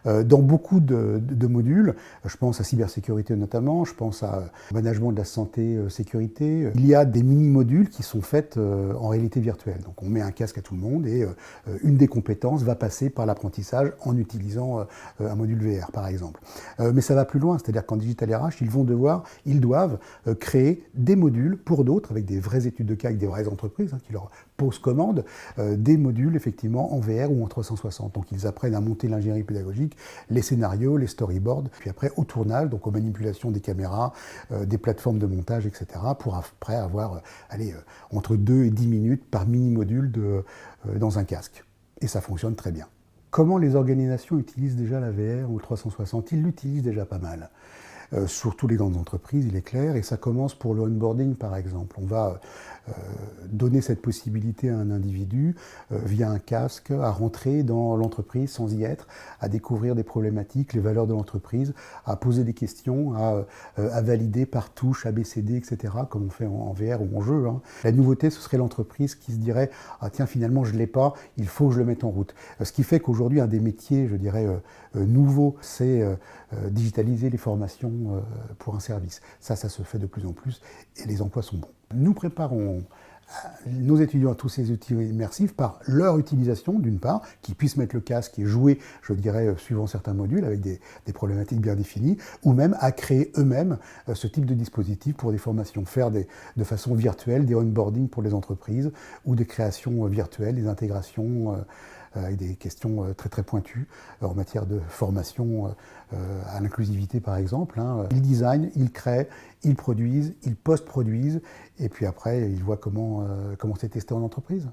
Dans beaucoup de modules, je pense à cybersécurité notamment, je pense à management de la santé, sécurité, il y a des mini-modules qui sont faits en réalité virtuelle. Donc on met un casque à tout le monde et une des compétences va passer par l'apprentissage en utilisant un module VR par exemple. Mais ça va plus loin, c'est-à-dire qu'en Digital RH, ils doivent créer des modules pour d'autres, avec des vraies études de cas, avec des vraies entreprises qui leur posent commande, des modules effectivement en VR ou en 360. Donc ils apprennent à monter l'ingénierie pédagogique, les scénarios, les storyboards, puis après au tournage, donc aux manipulations des caméras, des plateformes de montage, etc. pour après avoir entre 2 et 10 minutes par mini-module dans un casque. Et ça fonctionne très bien. Comment les organisations utilisent déjà la VR ou le 360? Ils l'utilisent déjà pas mal. Surtout les grandes entreprises, il est clair, et ça commence pour le onboarding par exemple. On va donner cette possibilité à un individu via un casque à rentrer dans l'entreprise sans y être, à découvrir des problématiques, les valeurs de l'entreprise, à poser des questions, à valider par touche, ABCD, etc., comme on fait en VR ou en jeu. La nouveauté, ce serait l'entreprise qui se dirait « Ah tiens, finalement, je ne l'ai pas, il faut que je le mette en route ». Ce qui fait qu'aujourd'hui, un des métiers, je dirais, nouveaux, c'est digitaliser les formations pour un service. Ça se fait de plus en plus et les emplois sont bons. Nous préparons nos étudiants à tous ces outils immersifs par leur utilisation, d'une part, qu'ils puissent mettre le casque et jouer, je dirais, suivant certains modules, avec des problématiques bien définies, ou même à créer eux-mêmes ce type de dispositif pour des formations, faire de façon virtuelle des onboarding pour les entreprises, ou des créations virtuelles, des intégrations avec des questions très très pointues en matière de formation à l'inclusivité par exemple. Ils designent, ils créent, ils produisent, ils post-produisent, et puis après ils voient comment c'est testé en entreprise.